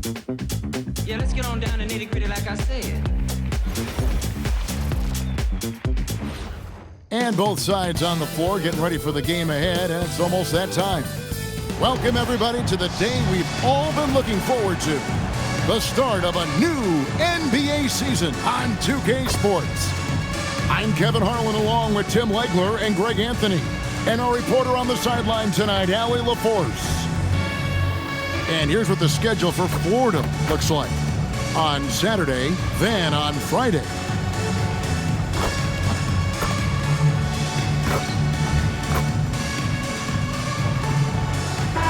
Yeah, let's get on down to nitty-gritty like I said. And both sides on the floor getting ready for the game ahead, and it's almost that time. Welcome, everybody, to the day we've all been looking forward to. The start of a new NBA season on 2K Sports. I'm Kevin Harlan along with Tim Legler and Greg Anthony. And our reporter on the sideline tonight, Allie LaForce. And here's what the schedule for Florida looks like. On Saturday, then on Friday.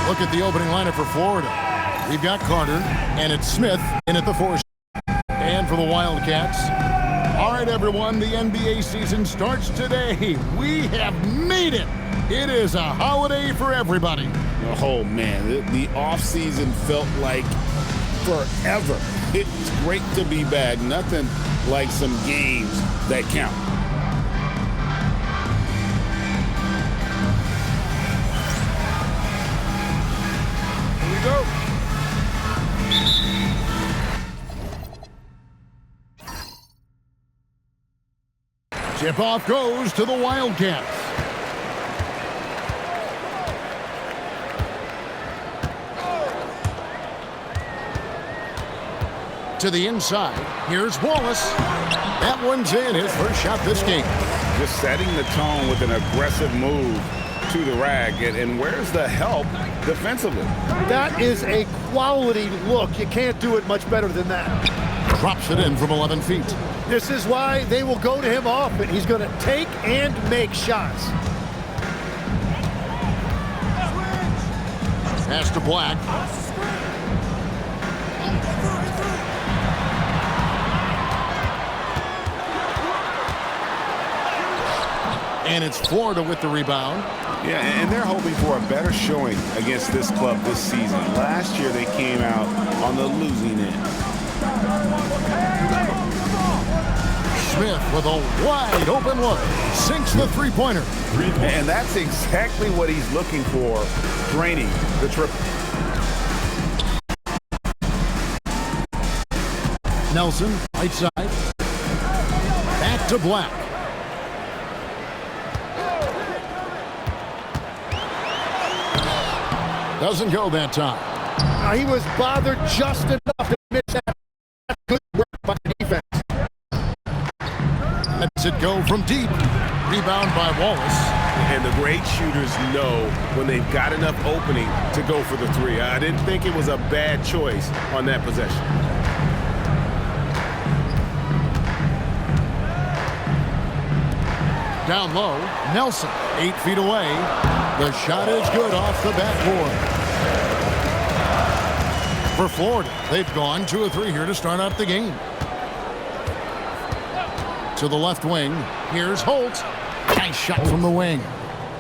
Look at the opening lineup for Florida. We've got Carter, and it's Smith in at the 4. And for the Wildcats. All right, everyone, the NBA season starts today. We have made it. It is a holiday for everybody. Oh, man, the offseason felt like forever. It's great to be back. Nothing like some games that count. Here we go. Tip-off goes to the Wildcats. To the inside, here's Wallace. That one's in, his first shot this game. Just setting the tone with an aggressive move to the rack. And where's the help defensively? That is a quality look. You can't do it much better than that. Drops it in from 11 feet. This is why they will go to him often. He's going to take and make shots. Pass to Black. And it's Florida with the rebound. Yeah, and they're hoping for a better showing against this club this season. Last year, they came out on the losing end. Smith with a wide open look. Sinks the three-pointer. And that's exactly what he's looking for, draining the triple. Nelson, right side. Back to Black. Doesn't go that time. He was bothered just enough to miss that. Good work by the defense. Lets it go from deep. Rebound by Wallace. And the great shooters know when they've got enough opening to go for the three. I didn't think it was a bad choice on that possession. Down low, Nelson, 8 feet away. The shot is good off the backboard. For Florida, they've gone 2 of 3 here to start out the game. To the left wing, here's Holt. Nice shot from the wing.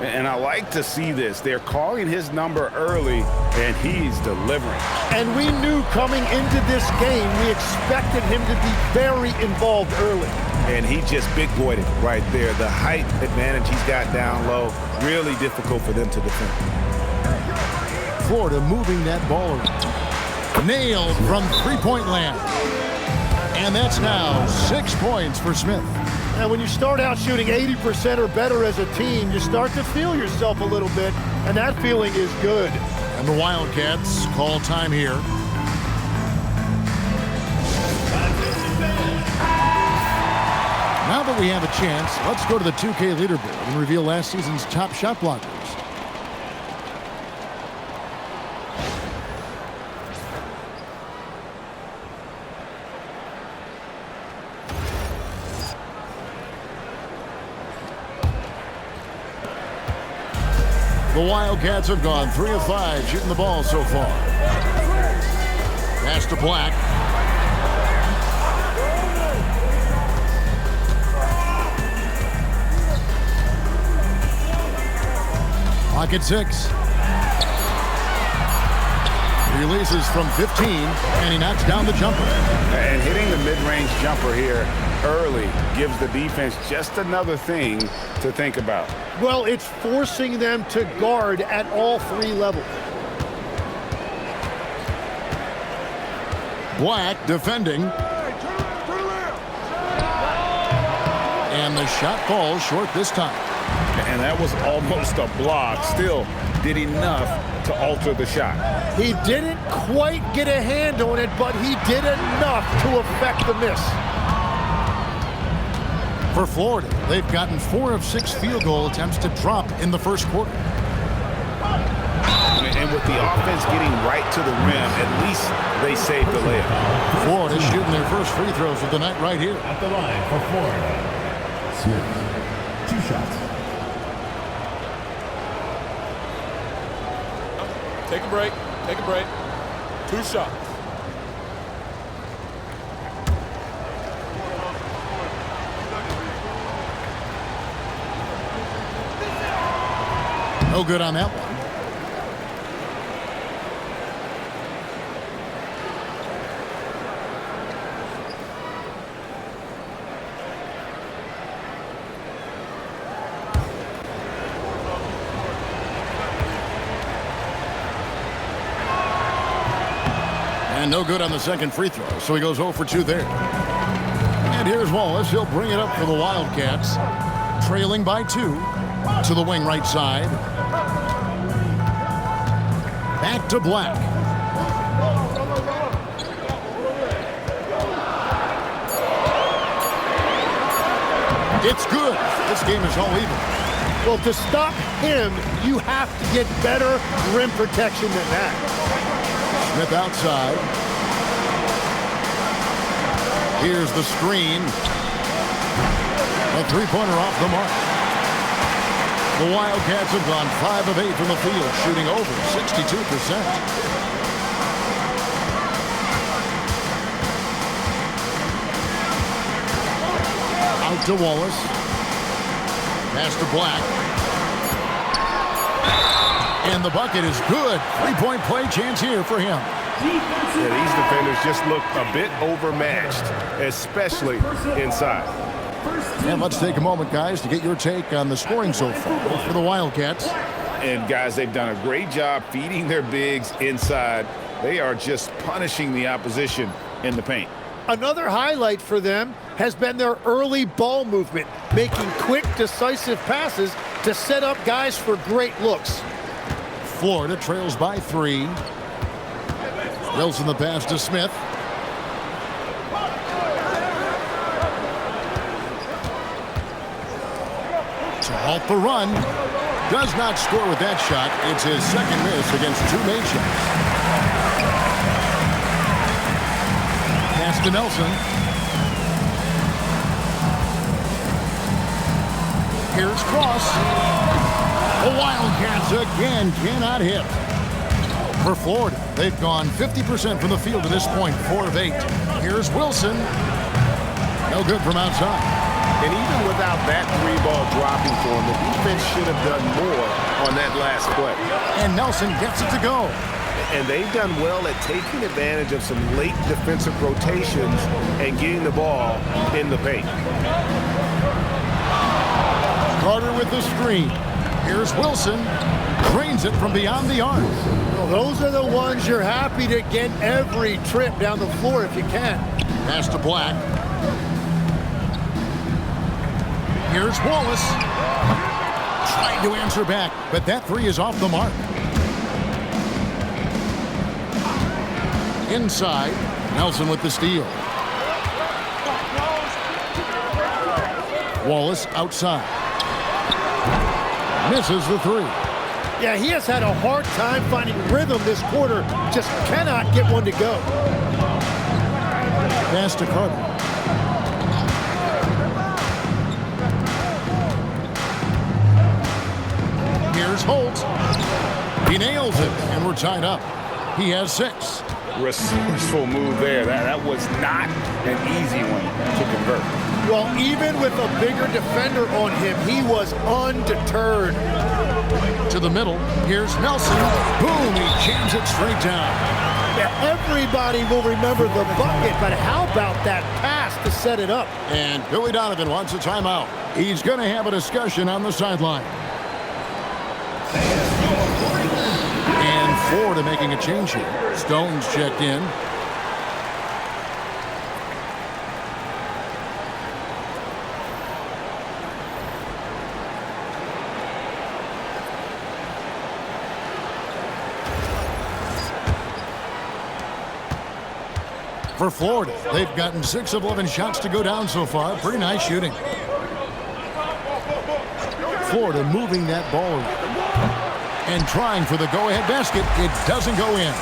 And I like to see this. They're calling his number early, and he's delivering. And we knew coming into this game, we expected him to be very involved early. And he just big-boyed it right there. The height advantage he's got down low, really difficult for them to defend. Florida moving that ball around. Nailed from three-point land. And that's now 6 points for Smith. And when you start out shooting 80% or better as a team, you start to feel yourself a little bit, and that feeling is good. And the Wildcats call time here. Now that we have a chance, let's go to the 2K leaderboard and reveal last season's top shot blockers. The Wildcats have gone 3 of 5 shooting the ball so far. Pass to Black. Pocket 6. Releases from 15, and he knocks down the jumper. And hitting the mid-range jumper here early gives the defense just another thing to think about. Well, it's forcing them to guard at all 3 levels. Black defending. And the shot falls short this time. And that was almost a block. Still did enough to alter the shot. He didn't quite get a hand on it, but he did enough to affect the miss. For Florida, they've gotten 4 of 6 field goal attempts to drop in the first quarter. And with the offense getting right to the rim, at least they saved the layup. Florida shooting their first free throws of the night right here. At the line for Florida, Smith. 2 shots. Take a break. Take a break. 2 shots. No good on that one. And no good on the second free throw, so he goes 0 for 2 there. And here's Wallace. He'll bring it up for the Wildcats. Trailing by 2 to the wing right side. Back to Black. It's good. This game is all even. Well, to stop him, you have to get better rim protection than that. Smith outside. Here's the screen. A three-pointer off the mark. The Wildcats have gone 5 of 8 from the field, shooting over 62%. Out to Wallace. Pass to Black. And the bucket is good. 3-point play chance here for him. Yeah, these defenders just look a bit overmatched, especially inside. And let's take a moment, guys, to get your take on the scoring so far for the Wildcats. And, guys, they've done a great job feeding their bigs inside. They are just punishing the opposition in the paint. Another highlight for them has been their early ball movement, making quick, decisive passes to set up guys for great looks. Florida trails by 3. Wilson the pass to Smith. To halt the run. Does not score with that shot. It's his second miss against 2 made shots. Pass to Nelson. Here's Cross. The Wildcats again cannot hit. For Florida, they've gone 50% from the field to this point, 4 of 8. Here's Wilson. No good from outside. And even without that 3-ball dropping for him, the defense should have done more on that last play. And Nelson gets it to go. And they've done well at taking advantage of some late defensive rotations and getting the ball in the paint. Carter with the screen. Here's Wilson. Drains it from beyond the arc. Well, those are the ones you're happy to get every trip down the floor if you can. Pass to Black. Here's Wallace. Trying to answer back, but that 3 is off the mark. Inside, Nelson with the steal. Wallace outside. Misses the 3. Yeah, he has had a hard time finding rhythm this quarter. Just cannot get one to go. Pass to Carter. Here's Holt. He nails it, and we're tied up. He has 6. Resourceful move there. That was not an easy one to convert. Well, even with a bigger defender on him, he was undeterred. To the middle. Here's Nelson. Boom, he jams it straight down. Yeah, everybody will remember the bucket, but how about that pass to set it up? And Billy Donovan wants a timeout. He's going to have a discussion on the sideline. And Florida making a change here. Stone's checked in. For Florida, they've gotten 6 of 11 shots to go down so far. Pretty nice shooting. Florida moving that ball around and trying for the go-ahead basket. It doesn't go in.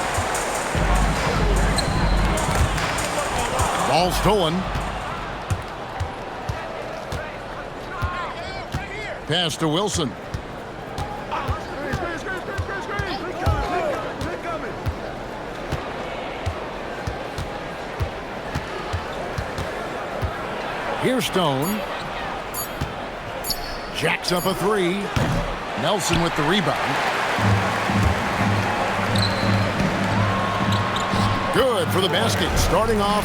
Ball stolen. Pass to Wilson. Here's Stone. Jacks up a 3. Nelson with the rebound. Good for the basket. Starting off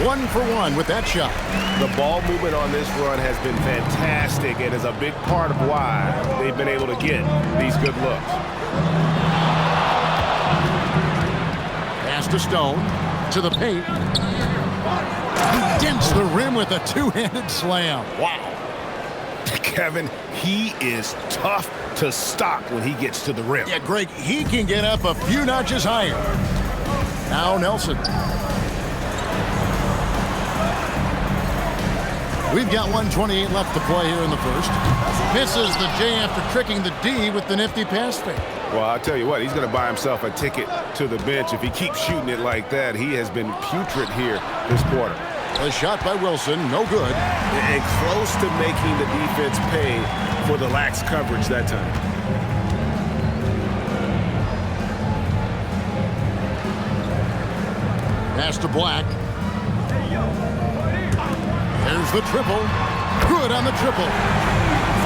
1 for 1 with that shot. The ball movement on this run has been fantastic and is a big part of why they've been able to get these good looks. Pass to Stone. To the paint. He dents the rim with a two-handed slam. Wow. Kevin, he is tough to stop when he gets to the rim. Yeah, Greg, he can get up a few notches higher. Now Nelson. We've got 1:28 left to play here in the first. Misses the J after tricking the D with the nifty pass fake. Well, I'll tell you what, he's going to buy himself a ticket to the bench. If he keeps shooting it like that, he has been putrid here this quarter. A shot by Wilson, no good. And close to making the defense pay for the lax coverage that time. Pass to Black. There's the triple. Good on the triple.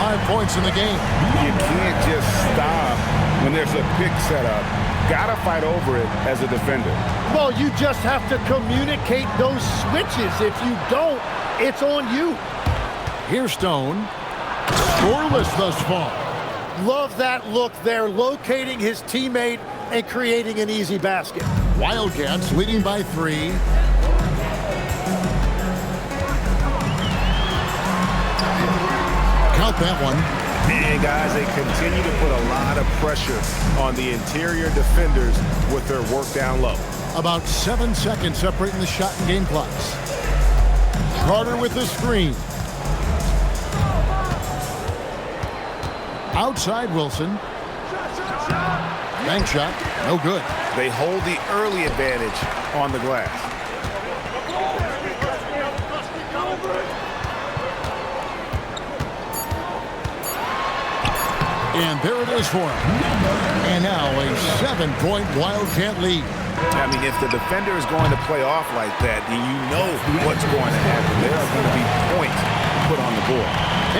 5 points in the game. You can't just stop when there's a pick set up. Gotta fight over it as a defender. Well, you just have to communicate those switches. If you don't, it's on you. Here's Stone. Scoreless thus far. Love that look there, locating his teammate and creating an easy basket. Wildcats leading by 3. Count that one. And guys, they continue to put a lot of pressure on the interior defenders with their work down low. About 7 seconds separating the shot and game clocks. Carter with the screen. Outside Wilson. Bank shot, no good. They hold the early advantage on the glass. And there it is for him. And now a 7-point Wildcat lead. I mean, if the defender is going to play off like that, then you know what's going to happen. There are going to be points put on the board.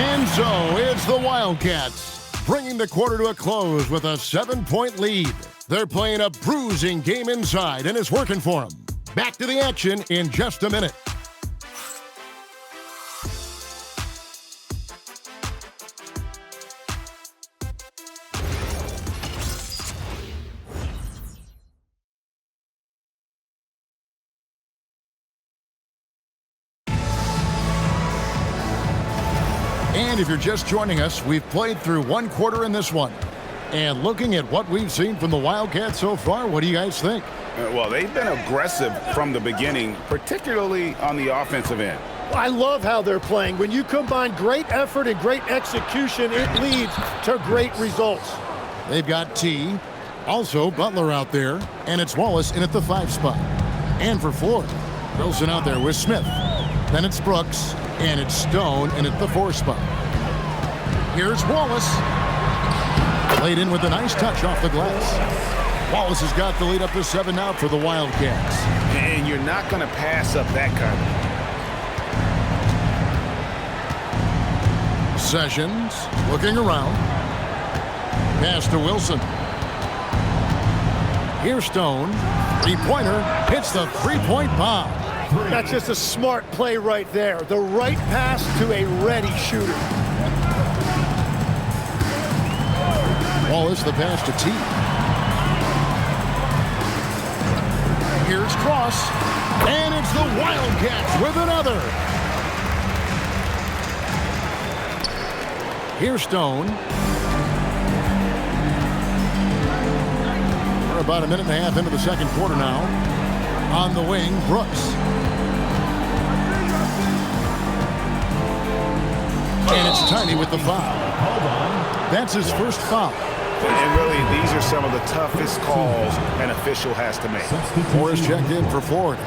And so it's the Wildcats bringing the quarter to a close with a 7-point lead. They're playing a bruising game inside, and it's working for them. Back to the action in just a minute. And if you're just joining us, we've played through 1 quarter in this one. And looking at what we've seen from the Wildcats so far, what do you guys think? Well, they've been aggressive from the beginning, particularly on the offensive end. I love how they're playing. When you combine great effort and great execution, it leads to great results. They've got T, also Butler out there, and it's Wallace in at the 5 spot. And for Florida, Wilson out there with Smith. Then it's Brooks, and it's Stone in at the 4 spot. Here's Wallace. Played in with a nice touch off the glass. Wallace has got the lead up to 7 now for the Wildcats. And you're not going to pass up that kind of. Sessions looking around. Pass to Wilson. Here's Stone. 3-pointer hits the 3-point bomb. That's just a smart play right there. The right pass to a ready shooter. Wallace the pass to T. Here's Cross. And it's the Wildcats with another. Here's Stone. We're about a minute and a half into the second quarter now. On the wing, Brooks. And it's Tiny with the foul. That's his first foul. And really, these are some of the toughest calls an official has to make. Moore is checked in for Florida.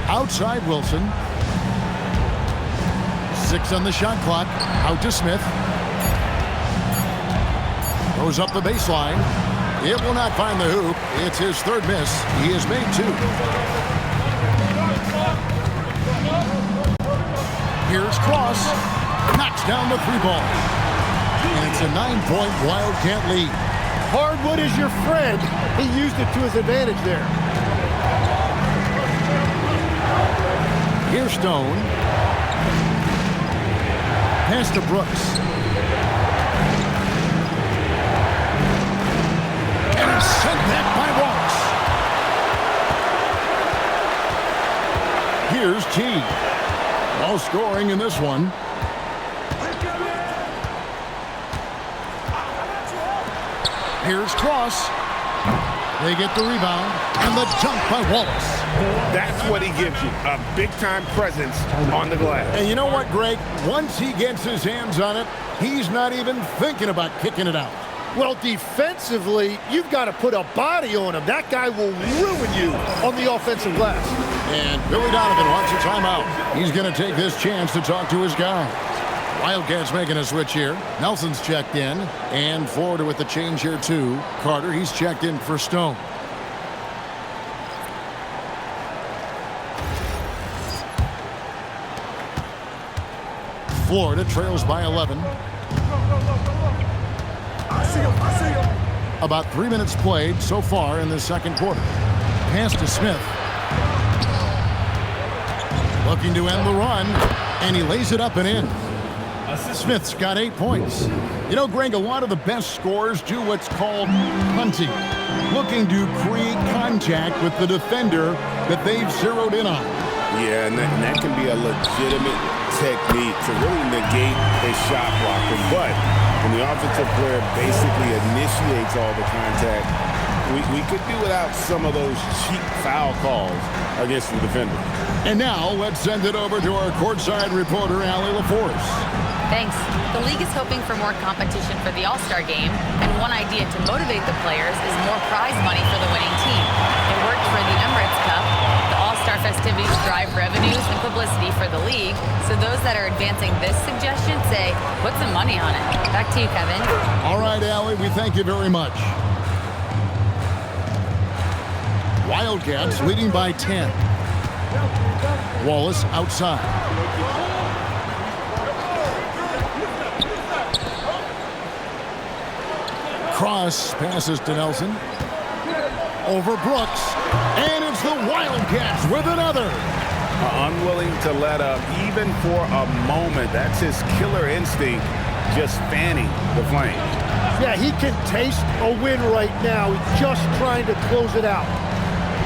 Outside Wilson. 6 on the shot clock. Out to Smith. Goes up the baseline. It will not find the hoop. It's his third miss. He has made 2. Here's Cross. Knocks down the 3-ball. And it's a 9-point Wildcat lead. Hardwood is your friend. He used it to his advantage there. Here's Stone. Pass to Brooks. And it's sent back by Wallace. Here's T. No scoring in this one. Here's Cross. They get the rebound, and the dunk by Wallace. That's what he gives you, a big-time presence on the glass. And you know what, Greg? Once he gets his hands on it, he's not even thinking about kicking it out. Well, defensively, you've got to put a body on him. That guy will ruin you on the offensive glass. And Billy Donovan wants a timeout. He's going to take this chance to talk to his guy. Wildcats making a switch here. Nelson's checked in. And Florida with the change here, too. Carter, he's checked in for Stone. Florida trails by 11. About 3 minutes played so far in the second quarter. Pass to Smith. Looking to end the run, and he lays it up and in. Smith's got 8 points. You know, Greg, a lot of the best scorers do what's called punting, looking to create contact with the defender that they've zeroed in on. Yeah, and that can be a legitimate technique to really negate a shot blocker. But when the offensive player basically initiates all the contact, we could do without some of those cheap foul calls against the defender. And now let's send it over to our courtside reporter, Allie LaForce. Thanks. The league is hoping for more competition for the All-Star game, and one idea to motivate the players is more prize money for the winning team. It worked for the Emirates Cup. The All-Star festivities drive revenues and publicity for the league, so those that are advancing this suggestion say, put some money on it. Back to you, Kevin. All right, Allie, we thank you very much. Wildcats leading by 10. Wallace outside. Cross passes to Nelson. Over Brooks. And it's the Wildcats with another. Unwilling to let up even for a moment. That's his killer instinct, just fanning the flame. Yeah, he can taste a win right now. He's just trying to close it out.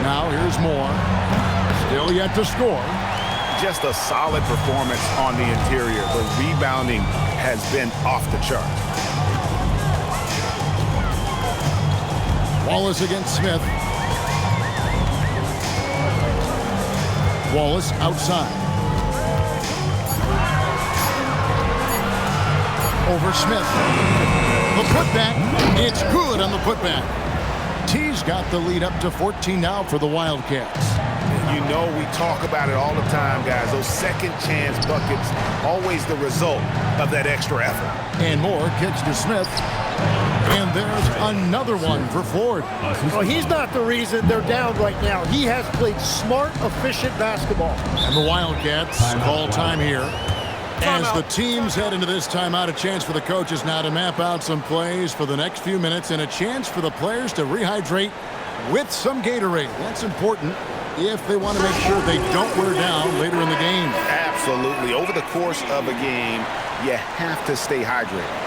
Now here's Moore. Still yet to score. Just a solid performance on the interior. The rebounding has been off the chart. Wallace against Smith. Wallace outside. Over Smith. The putback. It's good on the putback. T's got the lead up to 14 now for the Wildcats. You know, we talk about it all the time, guys. Those second chance buckets, always the result of that extra effort. And Moore kicks to Smith. And there's another one for Ford. Well, he's not the reason they're down right now. He has played smart, efficient basketball. And the Wildcats call time here. As the teams head into this timeout, a chance for the coaches now to map out some plays for the next few minutes and a chance for the players to rehydrate with some Gatorade. That's important if they want to make sure they don't wear down later in the game. Absolutely. Over the course of a game, you have to stay hydrated.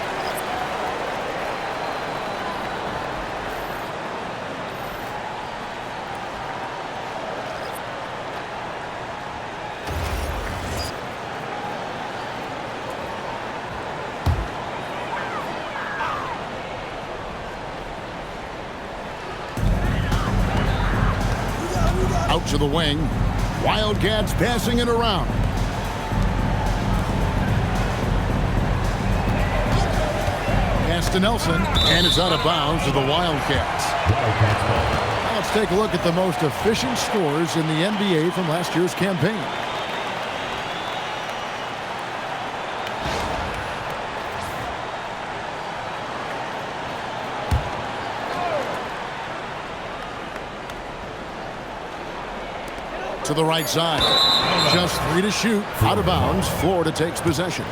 to the wing. Wildcats passing it around. Pass to Nelson, and it's out of bounds to the Wildcats. Now let's take a look at the most efficient scores in the NBA from last year's campaign. To the right side. Just 3 to shoot. Out of bounds. Florida takes possession.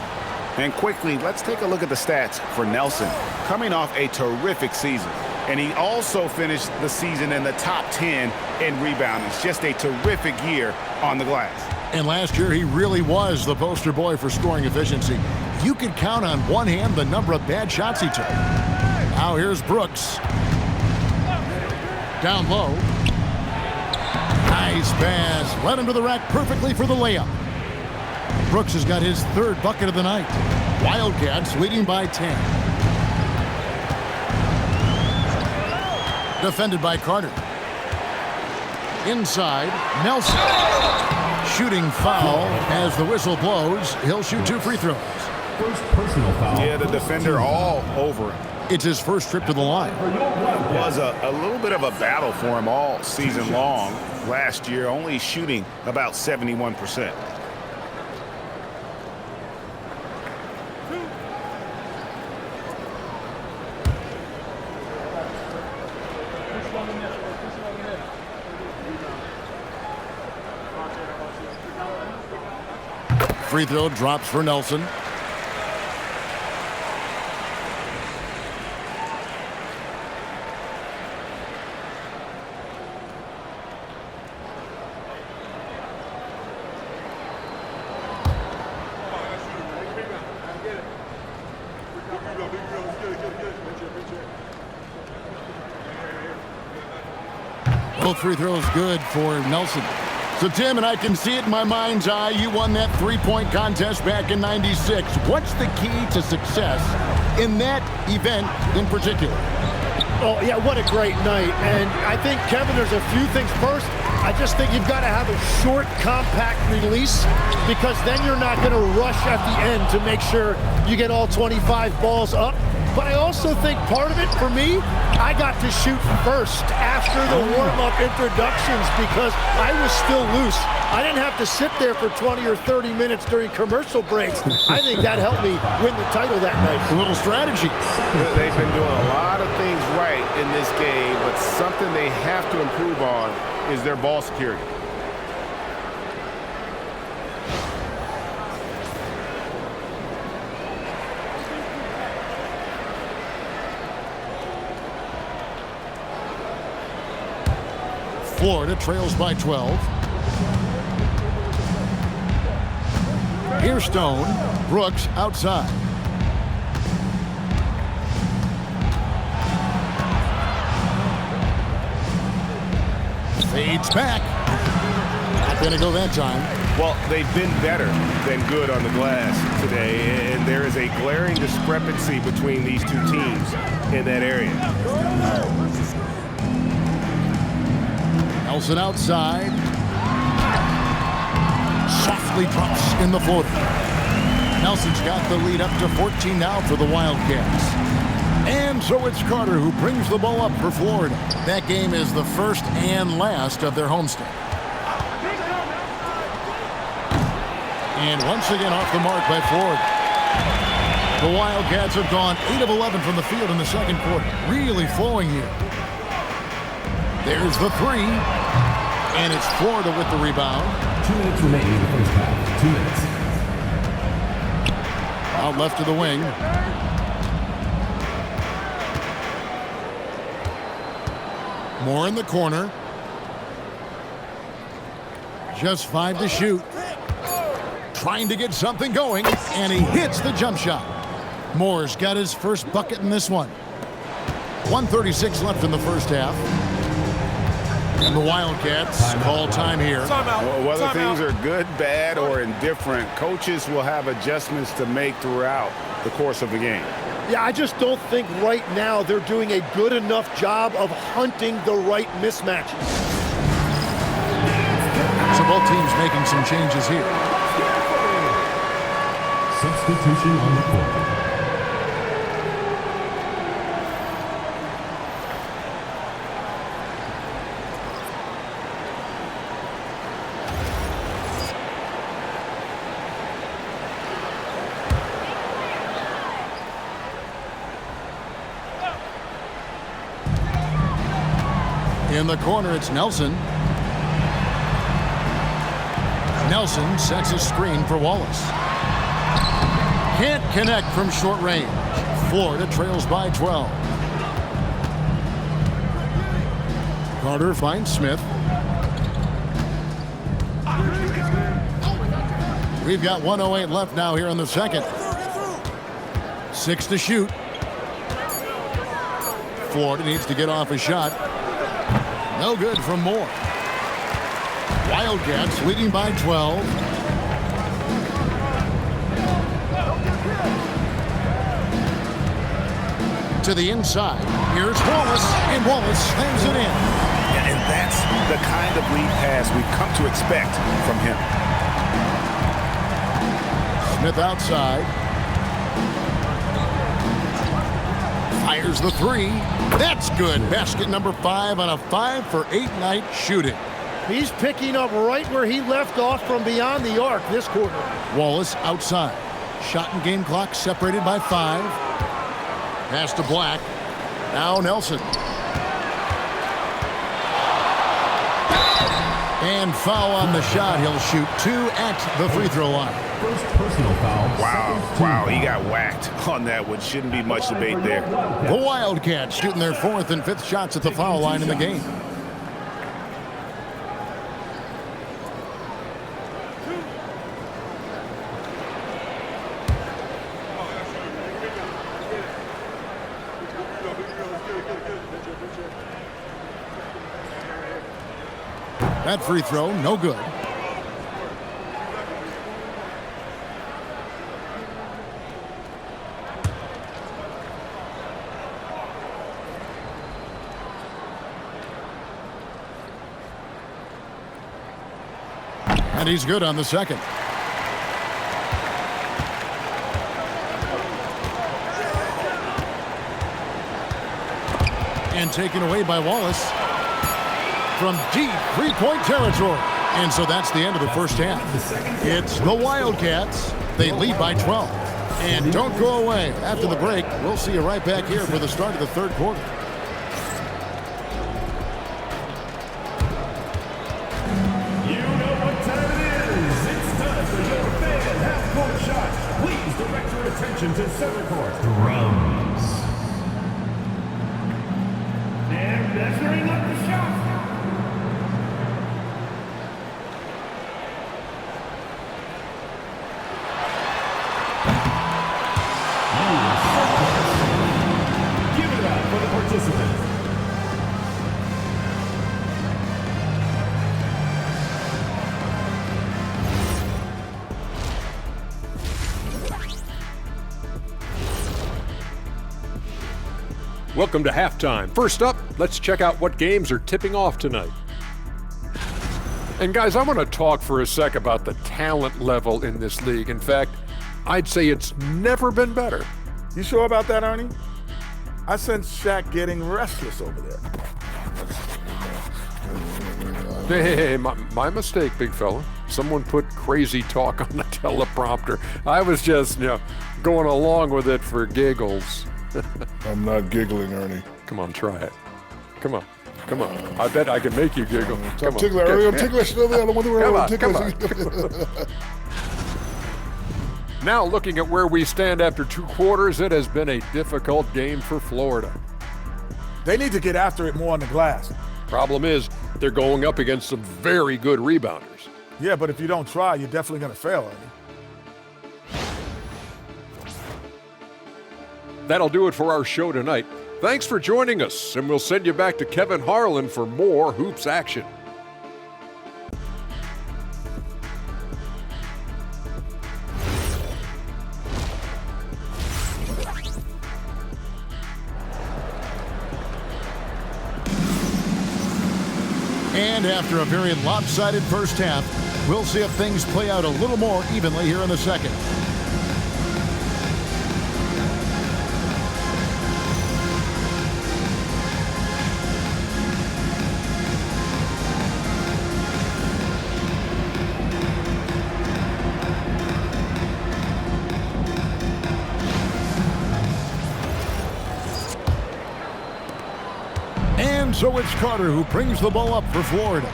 And quickly, let's take a look at the stats for Nelson. Coming off a terrific season. And he also finished the season in the top 10 in rebounding. It's just a terrific year on the glass. And last year, he really was the poster boy for scoring efficiency. You could count on one hand the number of bad shots he took. Now here's Brooks. Down low. Nice pass. Led him to the rack perfectly for the layup. Brooks has got his 3rd bucket of the night. Wildcats leading by 10. Defended by Carter. Inside, Nelson. Shooting foul as the whistle blows. He'll shoot 2 free throws. First personal foul. Yeah, the defender all over him. It's his first trip to the line. It was a little bit of a battle for him all season long. Last year, only shooting about 71%. Free throw drops for Nelson. Both free throws good for Nelson. So, Tim, and I can see it in my mind's eye, you won that 3-point contest back in '96. What's the key to success in that event in particular? Oh, yeah, what a great night. And I think, Kevin, there's a few things. First, I just think you've got to have a short, compact release, because then you're not going to rush at the end to make sure you get all 25 balls up. But I also think part of it, for me, I got to shoot first after the warm-up introductions because I was still loose. I didn't have to sit there for 20 or 30 minutes during commercial breaks. I think that helped me win the title that night. A little strategy. They've been doing a lot of things right in this game, but something they have to improve on is their ball security. Florida trails by 12. Here's Stone. Brooks outside. Fades back. Not going to go that time. Well, they've been better than good on the glass today, and there is a glaring discrepancy between these two teams in that area. Nelson outside. Softly drops in the floater. Nelson's got the lead up to 14 now for the Wildcats. And so it's Carter who brings the ball up for Florida. That game is the first and last of their homestand. And once again off the mark by Florida. The Wildcats have gone 8 of 11 from the field in the second quarter. Really flowing here. There's the 3. And it's Florida with the rebound. 2 minutes remaining in the first half. 2 minutes. Out left to the wing. More in the corner. Just 5 to shoot. Trying to get something going, and he hits the jump shot. Moore's got his first bucket in this one. 1:36 left in the first half. And the Wildcats call time here. Well, whether things are good, bad, or indifferent, coaches will have adjustments to make throughout the course of the game. Yeah, I just don't think right now they're doing a good enough job of hunting the right mismatches. both teams making some changes here. Substitution on the court. In the corner, it's Nelson. Nelson sets a screen for Wallace. Can't connect from short range. Florida trails by 12. Carter finds Smith. We've got 1:08 left now here in the second. 6 to shoot. Florida needs to get off a shot. No good from Moore. Wildcats leading by 12. To the inside. Here's Wallace, and Wallace slams it in. And that's the kind of lead pass we've come to expect from him. Smith outside. Fires the three. That's good. Basket number 5 on a 5-for-8 night shooting. He's picking up right where he left off from beyond the arc this quarter. Wallace outside. Shot and game clock separated by 5. Pass to Black. Now Nelson. And foul on the shot. He'll shoot 2 at the free throw line. First personal foul. Wow, he got whacked on that one. Shouldn't be much debate there. The Wildcats shooting their 4th and 5th shots at the foul line in the game. That free throw, no good. And he's good on the second. And taken away by Wallace from deep three-point territory. And so that's the end of the first half. It's the Wildcats. They lead by 12. And don't go away. After the break, we'll see you right back here for the start of the third quarter. You know what time it is. It's time for your fan half-court shot. Please direct your attention to center court. Drums. And measuring up the shot. Give it up for the participants. Welcome to halftime. First up, let's check out what games are tipping off tonight. And guys, I want to talk for a sec about the talent level in this league. In fact, I'd say it's never been better. You sure about that, Ernie? I sense Shaq getting restless over there. Hey, my mistake, big fella. Someone put crazy talk on the teleprompter. I was just, going along with it for giggles. I'm not giggling, Ernie. Come on, try it. Come on. I bet I can make you giggle. I'm ticklish. I'm ticklish. I don't want to Come on. Now, looking at where we stand after 2 quarters, it has been a difficult game for Florida. They need to get after it more on the glass. Problem is, they're going up against some very good rebounders. Yeah, but if you don't try, you're definitely going to fail, Ernie. That'll do it for our show tonight. Thanks for joining us, and we'll send you back to Kevin Harlan for more hoops action. And after a very lopsided first half, we'll see if things play out a little more evenly here in the second. And so it's Carter who brings the ball up for Florida.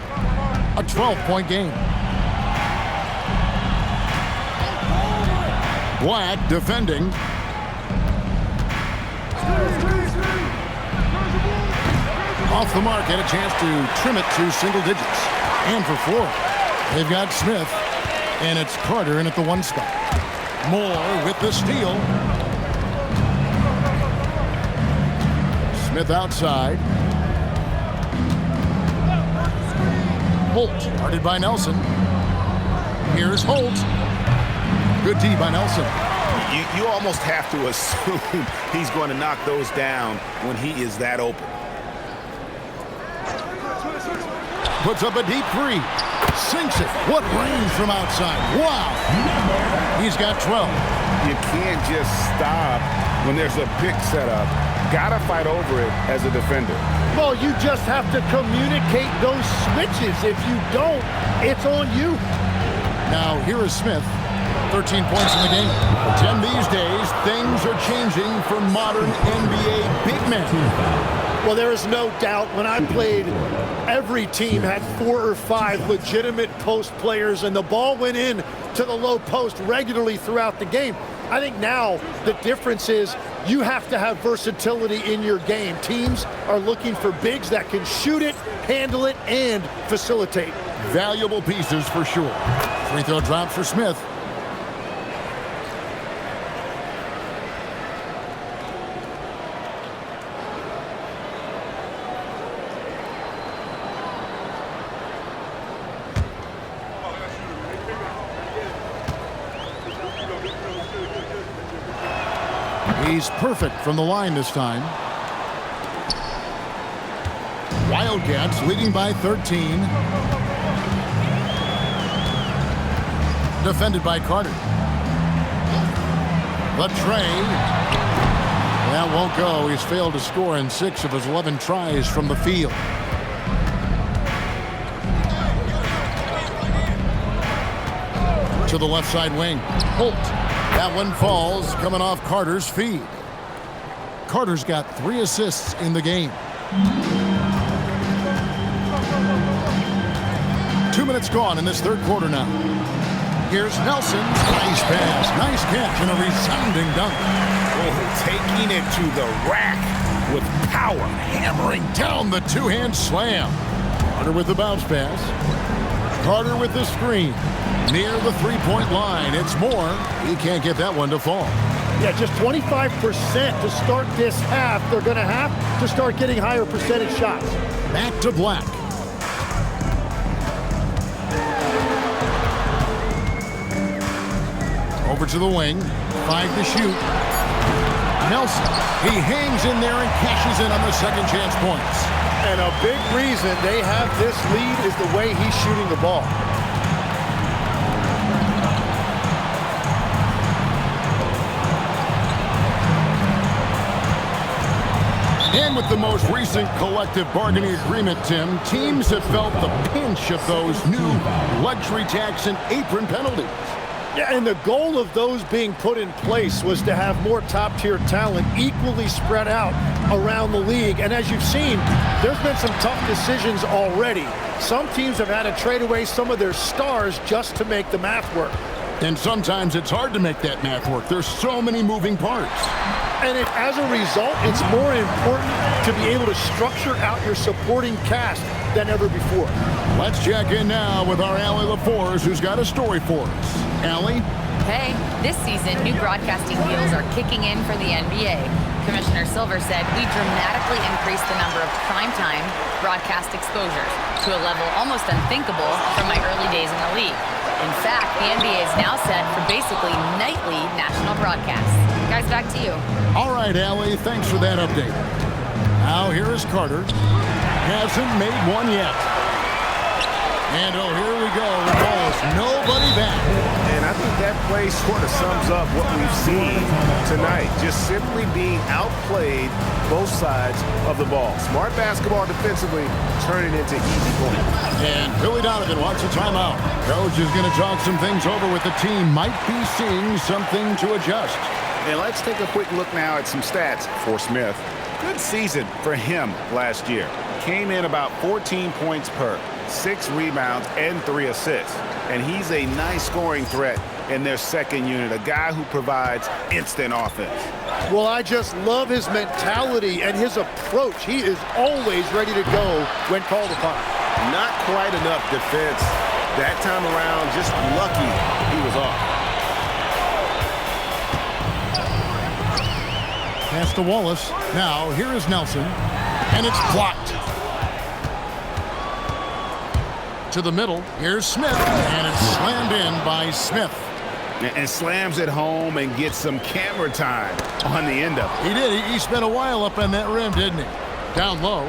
A 12-point game. Black defending. Off the mark, and a chance to trim it to single digits. And for Florida, they've got Smith, and it's Carter in at the 1 spot. Moore with the steal. Smith outside. Holt, guarded by Nelson. Here's Holt. Good D by Nelson. You almost have to assume he's going to knock those down when he is that open. Puts up a deep three. Sinks it. What range from outside. Wow. He's got 12. You can't just stop when there's a pick set up. Gotta fight over it as a defender. Well, you just have to communicate those switches. If you don't, it's on you. Now, here is Smith. 13 points in the game. Tim, these days, things are changing for modern NBA big men. Well, there is no doubt when I played, every team had 4 or 5 legitimate post players, and the ball went in to the low post regularly throughout the game. I think now the difference is you have to have versatility in your game. Teams are looking for bigs that can shoot it, handle it, and facilitate. Valuable pieces for sure. Free throw drop for Smith. He's perfect from the line this time. Wildcats leading by 13. Defended by Carter. The tray. That won't go. He's failed to score in 6 of his 11 tries from the field. To the left side wing. Holt. That one falls, coming off Carter's feed. Carter's got 3 assists in the game. 2 minutes gone in this third quarter now. Here's Nelson. Nice pass, nice catch, and a resounding dunk. Oh, taking it to the rack with power. Hammering down the two-hand slam. Carter with the bounce pass. Carter with the screen. Near the three-point line. It's Moore. He can't get that one to fall. Yeah, just 25% to start this half. They're going to have to start getting higher percentage shots. Back to Black. Over to the wing. 5 to shoot. Nelson. He hangs in there and cashes in on the second chance points. And a big reason they have this lead is the way he's shooting the ball. And with the most recent collective bargaining agreement, Tim, teams have felt the pinch of those new luxury tax and apron penalties. Yeah, and the goal of those being put in place was to have more top-tier talent equally spread out around the league. And as you've seen, there's been some tough decisions already. Some teams have had to trade away some of their stars just to make the math work. And sometimes it's hard to make that math work. There's so many moving parts. And as a result, it's more important to be able to structure out your supporting cast than ever before. Let's check in now with our Allie LaForce, who's got a story for us. Allie? Hey, this season, new broadcasting deals are kicking in for the NBA. Commissioner Silver said we dramatically increased the number of primetime broadcast exposures to a level almost unthinkable from my early days in the league. In fact, the NBA is now set for basically nightly national broadcasts. Guys, back to you. All right, Allie, thanks for that update. Now here is Carter. Hasn't made one yet. And oh, here we go. Wallace, nobody back. And I think that play sort of sums up what we've seen tonight. Just simply being outplayed both sides of the ball. Smart basketball defensively, turning into easy points. And Billy Donovan wants a timeout. Coach is going to talk some things over with the team. Might be seeing something to adjust. And let's take a quick look now at some stats for Smith. Good season for him last year. Came in about 14 points per, 6 rebounds, and 3 assists. And he's a nice scoring threat in their second unit, a guy who provides instant offense. Well, I just love his mentality and his approach. He is always ready to go when called upon. Not quite enough defense that time around. Just lucky he was off. Pass to Wallace. Now, here is Nelson. And it's blocked. To the middle. Here's Smith. And it's slammed in by Smith. And slams it home and gets some camera time on the end of it. He did. He spent a while up on that rim, didn't he? Down low.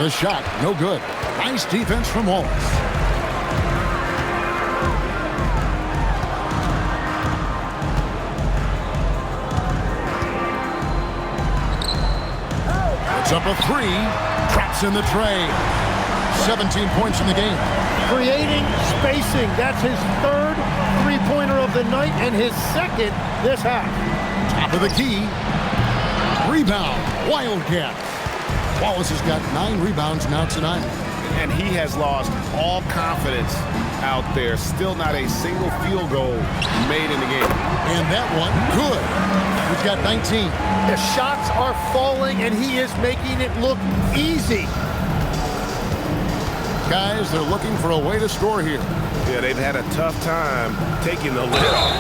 The shot, no good. Nice defense from Wallace. It's up a 3. Traps in the tray. 17 points in the game. Creating spacing. That's his third three-pointer of the night and his second this half. Top of the key. Rebound. Wildcat. Wallace has got 9 rebounds now tonight. And he has lost all confidence out there. Still not a single field goal made in the game. And that one, good. He's got 19. The shots are falling, and he is making it look easy. Guys, they're looking for a way to score here. Yeah, they've had a tough time taking the lid off.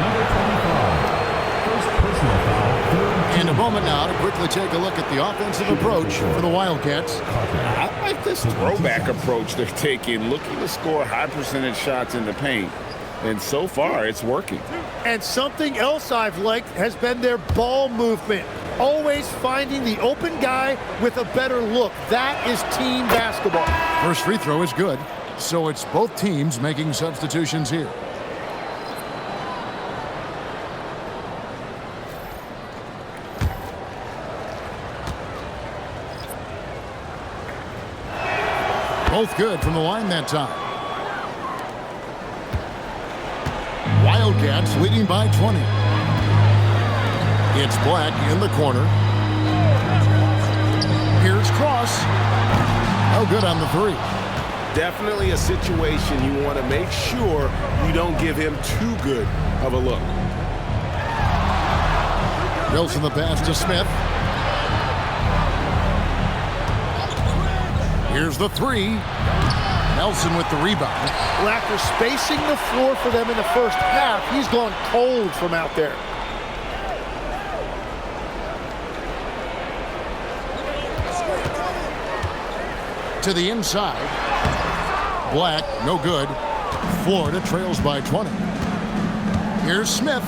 Number 25, first personal foul. In a moment now to quickly take a look at the offensive approach for the Wildcats. I like this throwback approach they're taking, looking to score high percentage shots in the paint. And so far, it's working. And something else I've liked has been their ball movement. Always finding the open guy with a better look. That is team basketball. First free throw is good, so it's both teams making substitutions here. Both good from the line that time. Wildcats leading by 20. It's Black in the corner. Here's Cross. Oh, good on the 3. Definitely a situation you want to make sure you don't give him too good of a look. Wilson the pass to Smith. Here's the 3. Nelson with the rebound. Well, after spacing the floor for them in the first half, he's gone cold from out there. To the inside. Black, no good. Florida trails by 20. Here's Smith.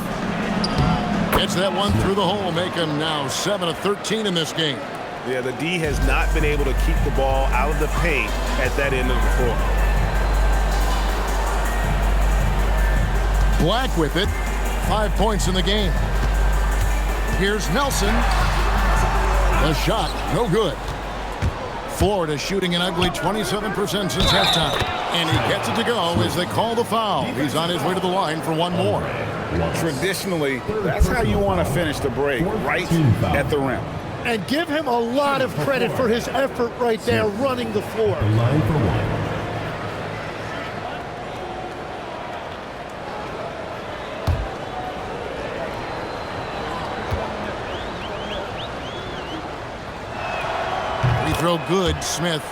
Gets that one through the hole, make him now 7 of 13 in this game. Yeah, the D has not been able to keep the ball out of the paint at that end of the floor. Black with it. 5 points in the game. Here's Nelson. The shot, no good. Florida shooting an ugly 27% since halftime. And he gets it to go as they call the foul. He's on his way to the line for one more. Traditionally, that's how you want to finish the break, right at the rim. And give him a lot of credit for his effort right there running the floor. Line for 1. Throw good, Smith.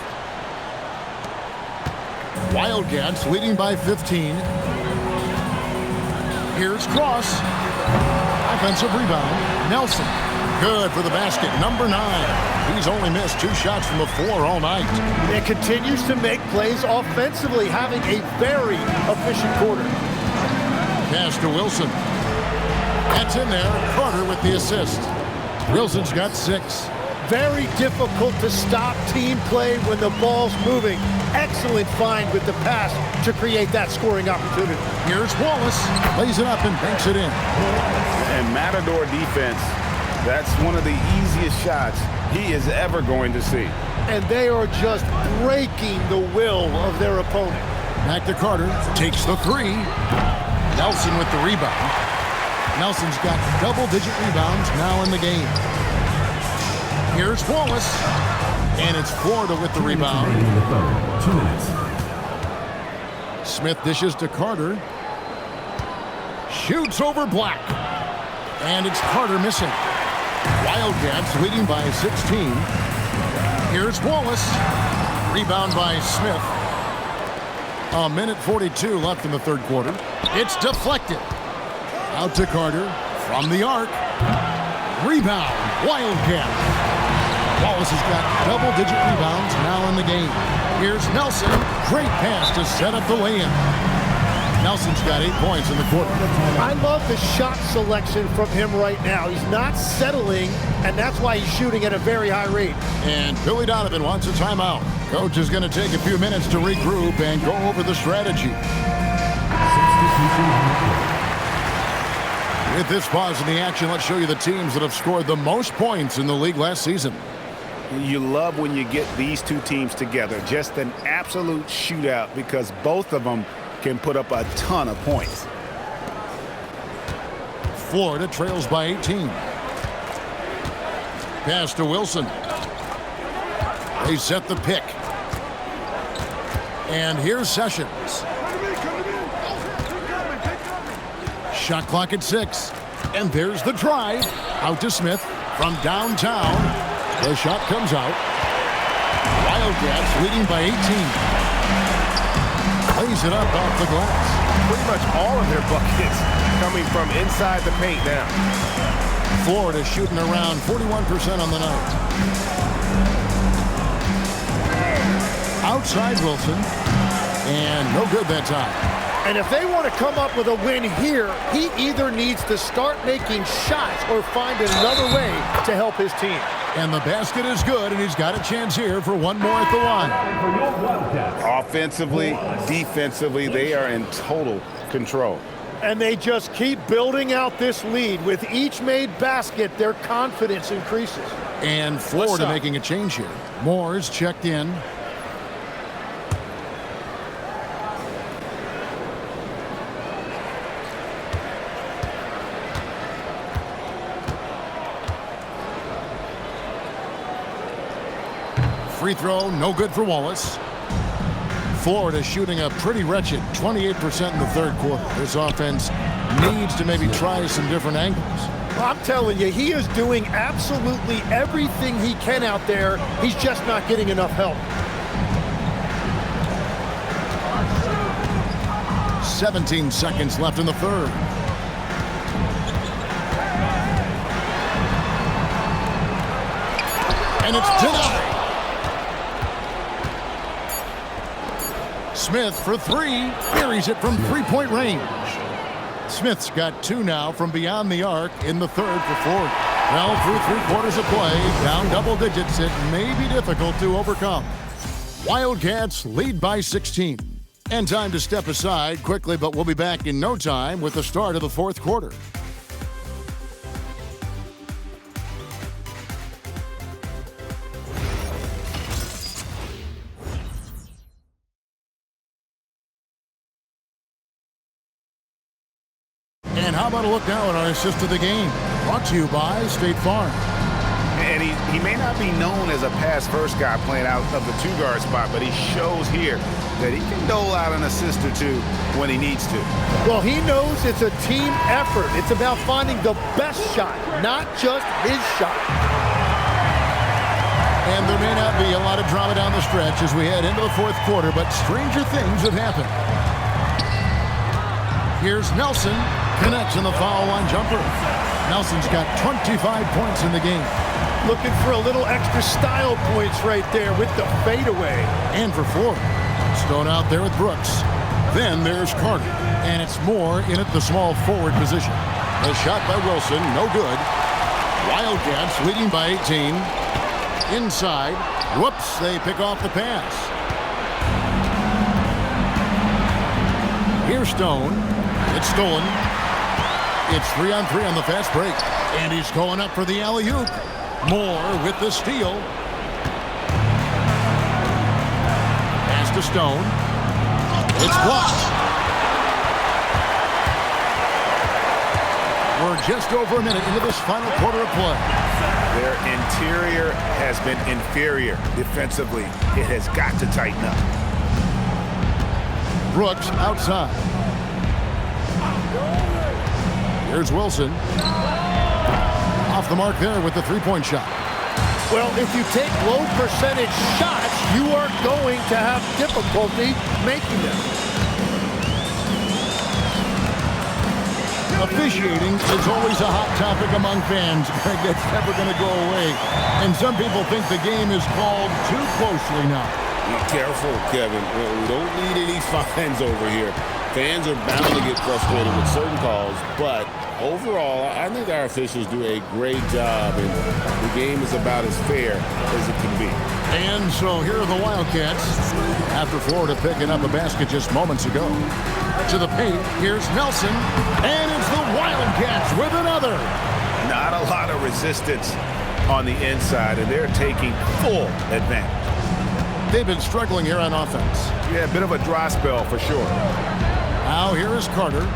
Wildcats leading by 15. Here's Cross. Offensive rebound. Nelson. Good for the basket. Number 9. He's only missed 2 shots from the floor all night. It continues to make plays offensively, having a very efficient quarter. Pass to Wilson. That's in there. Carter with the assist. Wilson's got 6. Very difficult to stop team play when the ball's moving. Excellent find with the pass to create that scoring opportunity. Here's Wallace. Lays it up and banks it in. And Matador defense, that's one of the easiest shots he is ever going to see. And they are just breaking the will of their opponent. Back to Carter. Takes the three. Nelson with the rebound. Nelson's got double-digit rebounds now in the game. Here's Wallace. And it's Florida with the rebound. 2 minutes. Smith dishes to Carter. Shoots over Black. And it's Carter missing. Wildcats leading by 16. Here's Wallace. Rebound by Smith. A minute 42 left in the third quarter. It's deflected. Out to Carter from the arc. Rebound. Wildcat. Wallace has got double-digit rebounds now in the game. Here's Nelson. Great pass to set up the lay-in. Nelson's got 8 points in the quarter. I love the shot selection from him right now. He's not settling, and that's why he's shooting at a very high rate. And Billy Donovan wants a timeout. Coach is going to take a few minutes to regroup and go over the strategy. With this pause in the action, let's show you the teams that have scored the most points in the league last season. You love when you get these two teams together. Just an absolute shootout because both of them can put up a ton of points. Florida trails by 18. Pass to Wilson. They set the pick. And here's Sessions. Shot clock at 6. And there's the drive. Out to Smith from downtown. The shot comes out. Wildcats leading by 18. Plays it up off the glass. Pretty much all of their buckets coming from inside the paint now. Florida shooting around 41% on the night. Outside Wilson. And no good that time. And if they want to come up with a win here, he either needs to start making shots or find another way to help his team. And the basket is good, and he's got a chance here for one more at the line. Offensively, defensively, they are in total control. And they just keep building out this lead. With each made basket, their confidence increases. And Florida making a change here. Moore's checked in. Free throw, no good for Wallace. Florida shooting a pretty wretched 28% in the third quarter. This offense needs to maybe try some different angles. Well, I'm telling you, he is doing absolutely everything he can out there. He's just not getting enough help. 17 seconds left in the third. And it's denied. Smith for three. Buries it from three-point range. Smith's got 2 now from beyond the arc in the third for Florida. Well, through 3 quarters of play, down double digits, it may be difficult to overcome. Wildcats lead by 16. And time to step aside quickly, but we'll be back in no time with the start of the fourth quarter. And how about a look now at our assist of the game? Brought to you by State Farm. And he may not be known as a pass-first guy playing out of the 2-guard spot, but he shows here that he can dole out an assist or two when he needs to. Well, he knows it's a team effort. It's about finding the best shot, not just his shot. And there may not be a lot of drama down the stretch as we head into the fourth quarter, but stranger things have happened. Here's Nelson. Connects in the foul line jumper. Nelson's got 25 points in the game. Looking for a little extra style points right there with the fadeaway. And for Florida, Stone out there with Brooks. Then there's Carter. And it's Moore in at the small forward position. A shot by Wilson, no good. Wildcats leading by 18. Inside. Whoops, they pick off the pass. Here's Stone. It's stolen. It's 3-on-3 on the fast break. And he's going up for the alley-oop. Moore with the steal. Pass to Stone. It's blocked. We're just over a minute into this final quarter of play. Their interior has been inferior defensively. It has got to tighten up. Brooks outside. Here's Wilson. Off the mark there with the three-point shot. Well, if you take low percentage shots, you are going to have difficulty making them. Officiating is always a hot topic among fans. That's never going to go away. And some people think the game is called too closely now. Be careful, Kevin. We don't need any fines over here. Fans are bound to get frustrated with certain calls, but overall, I think our officials do a great job, and the game is about as fair as it can be. And so here are the Wildcats after Florida picking up a basket just moments ago. To the paint, here's Nelson, and it's the Wildcats with another. Not a lot of resistance on the inside, and they're taking full advantage. They've been struggling here on offense. Yeah, a bit of a dry spell for sure. Now here is Carter.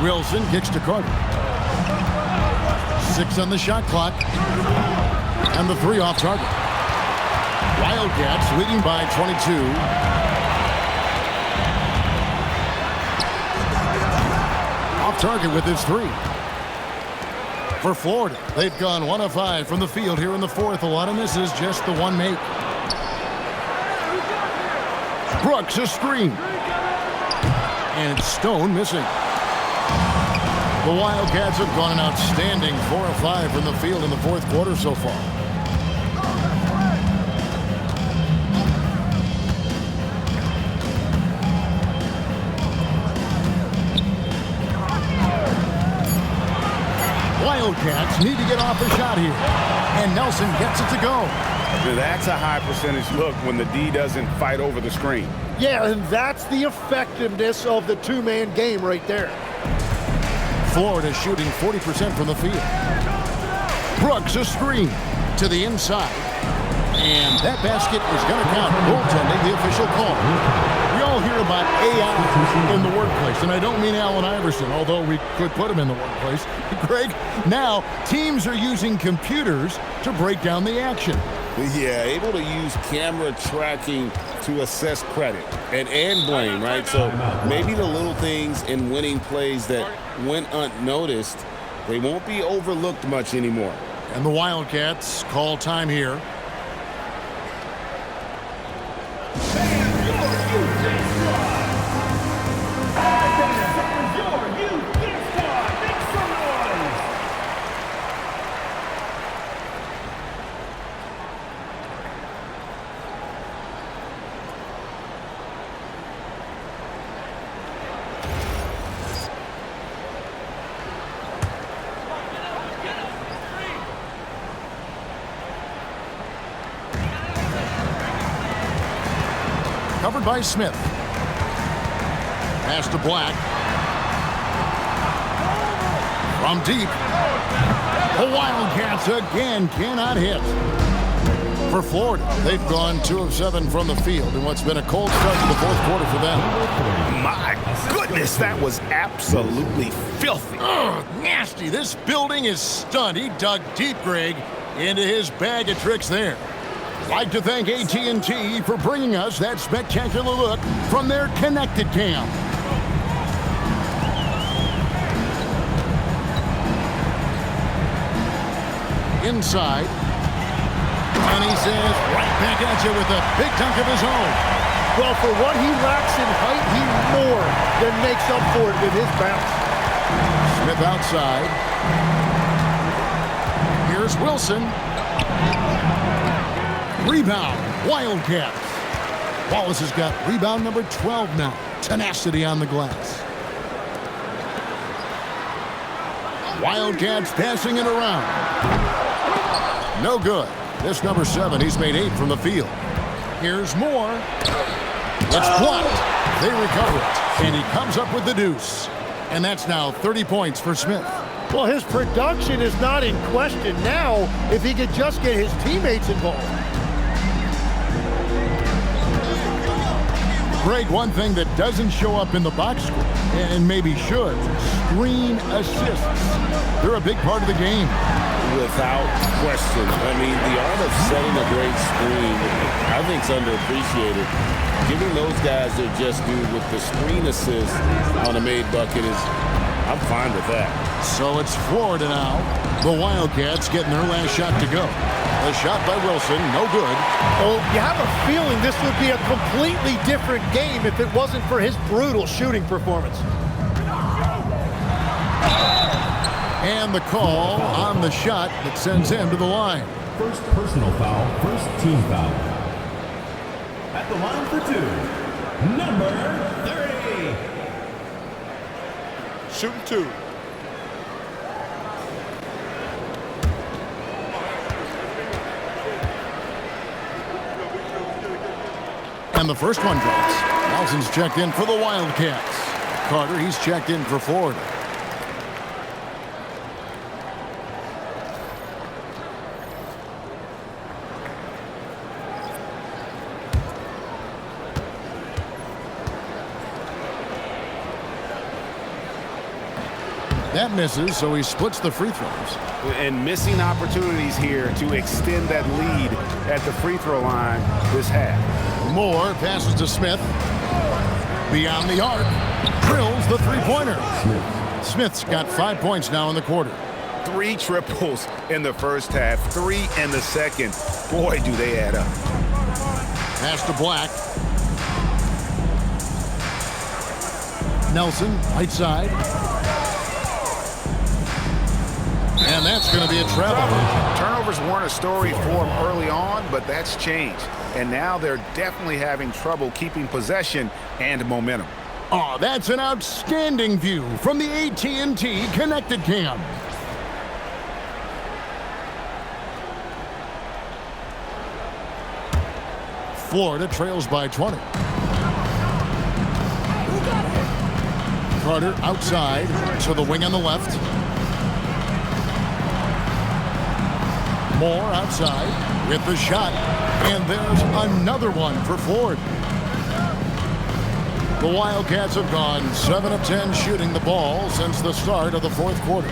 Wilson kicks to Carter. 6 on the shot clock. And the 3 off target. Wildcats leading by 22. Off target with his 3. For Florida, they've gone 1 of 5 from the field here in the fourth. A lot of misses, just the one make. Brooks, a screen. And Stone missing. The Wildcats have gone an outstanding 4 of 5 from the field in the fourth quarter so far. Wildcats need to get off a shot here. And Nelson gets it to go. That's a high percentage look when the D doesn't fight over the screen. Yeah, and that's the effectiveness of the two-man game right there. Florida shooting 40% from the field. Brooks, a screen to the inside. And that basket is going to count. Goaltending, the official call. We all hear about AI in the workplace, and I don't mean Allen Iverson, although we could put him in the workplace. Greg, now teams are using computers to break down the action. Yeah, able to use camera tracking to assess credit and blame, right? So maybe the little things in winning plays that went unnoticed, they won't be overlooked much anymore. And the Wildcats call time here. Covered by Smith. Pass to Black. From deep. The Wildcats again cannot hit. For Florida, they've gone 2 of 7 from the field in what's been a cold start to the fourth quarter for them. My goodness, that was absolutely filthy. Ugh, nasty. This building is stunned. He dug deep, Greg, into his bag of tricks there. Like to thank AT&T for bringing us that spectacular look from their connected cam. Inside. And he says right back at you with a big dunk of his own. Well, for what he lacks in height, he more than makes up for it with his bounce. Smith outside. Here's Wilson. Rebound, Wildcats. Wallace has got rebound number 12 now. Tenacity on the glass. Wildcats passing it around. No good. This number 7, he's made 8 from the field. Here's Moore. It's blocked. They recover it. And he comes up with the deuce. And that's now 30 points for Smith. Well, his production is not in question now if he could just get his teammates involved. Greg, one thing that doesn't show up in the box score, and maybe should, screen assists. They're a big part of the game. Without question. I mean, the art of setting a great screen, I think, is underappreciated. Giving those guys their just due with the screen assist on a made bucket is, I'm fine with that. So it's Florida now. The Wildcats getting their last shot to go. A shot by Wilson, no good. Oh, you have a feeling this would be a completely different game if it wasn't for his brutal shooting performance. And the call on the shot that sends him to the line. First personal foul, first team foul. At the line for 2, number 30. Shooting 2. And the first one drops. Nelson's checked in for the Wildcats. Carter, he's checked in for Florida. That misses, so he splits the free throws. And missing opportunities here to extend that lead at the free throw line this half. Moore passes to Smith. Beyond the arc. Drills the three-pointer. Smith's got 5 points now in the quarter. 3 triples in the first half, 3 in the second. Boy, do they add up. Pass to Black. Nelson, right side. And that's going to be a travel. Turnovers weren't a story for them early on, but that's changed. And now they're definitely having trouble keeping possession and momentum. Oh, that's an outstanding view from the AT&T Connected Cam. Florida trails by 20. Carter outside to the wing on the left. Moore outside with the shot. And there's another one for Ford. The Wildcats have gone 7 of 10 shooting the ball since the start of the fourth quarter.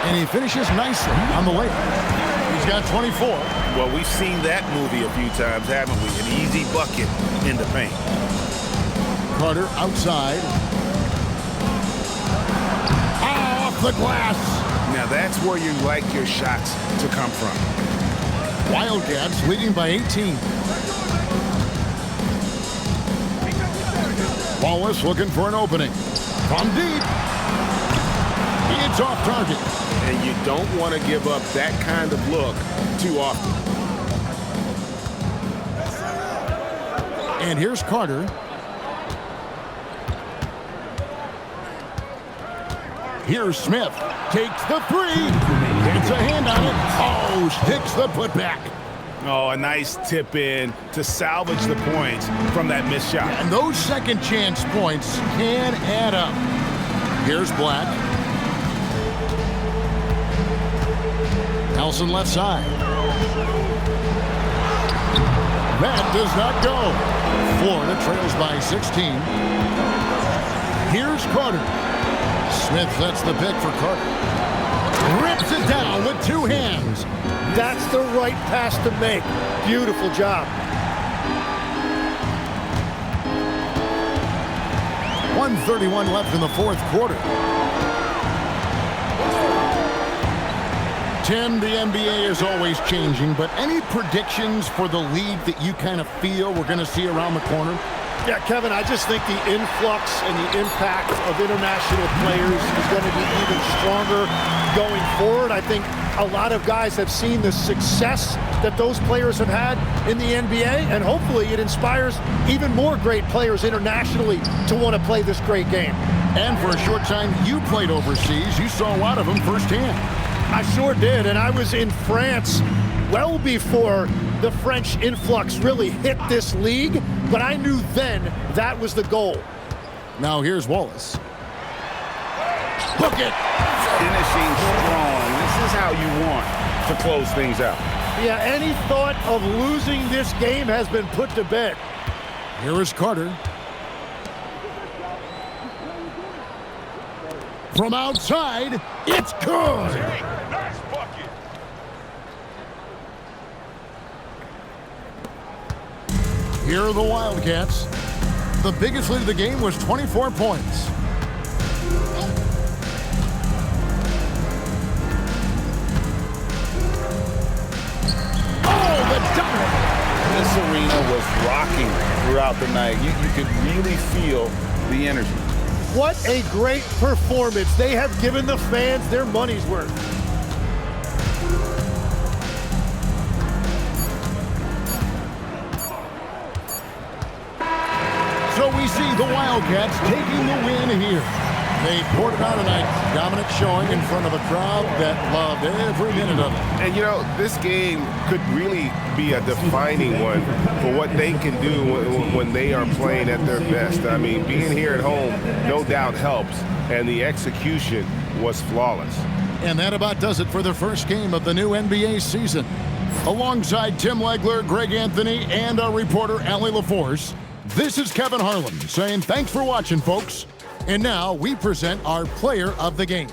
And he finishes nicely on the layup. He's got 24. Well, we've seen that movie a few times, haven't we? An easy bucket in the paint. Carter outside. Off the glass. Now that's where you like your shots to come from. Wildcats leading by 18. Wallace looking for an opening. From deep. It's off target. And you don't want to give up that kind of look too often. And here's Carter. Here's Smith. Takes the three. Gets a hand on it. Oh, sticks the putback. Oh, a nice tip in to salvage the points from that missed shot. And those second chance points can add up. Here's Black. Nelson left side. That does not go. Florida trails by 16. Here's Carter. Smith sets the pick for Carter. Rips it down with 2 hands. That's the right pass to make. Beautiful job. 1:31 left in the fourth quarter. Tim, the NBA is always changing, but any predictions for the league that you kind of feel we're going to see around the corner? Yeah, Kevin, I just think the influx and the impact of international players is going to be even stronger going forward. I think a lot of guys have seen the success that those players have had in the NBA, and hopefully it inspires even more great players internationally to want to play this great game. And for a short time you played overseas, you saw a lot of them firsthand. I sure did, and I was in France well before the French influx really hit this league, but I knew then that was the goal. Now here's Wallace. Book it! Finishing strong. This is how you want to close things out. Yeah, any thought of losing this game has been put to bed. Here is Carter. From outside, it's good! Nice bucket. Here are the Wildcats. The biggest lead of the game was 24 points. Oh, the dunk! This arena was rocking throughout the night. You could really feel the energy. What a great performance. They have given the fans their money's worth. So we see the Wildcats taking the win here. They poured it out tonight, dominant showing in front of a crowd that loved every minute of it. And, you know, this game could really be a defining one for what they can do when they are playing at their best. I mean, being here at home no doubt helps, and the execution was flawless. And that about does it for the first game of the new NBA season. Alongside Tim Legler, Greg Anthony, and our reporter, Allie LaForce, this is Kevin Harlan saying thanks for watching, folks. And now we present our player of the game.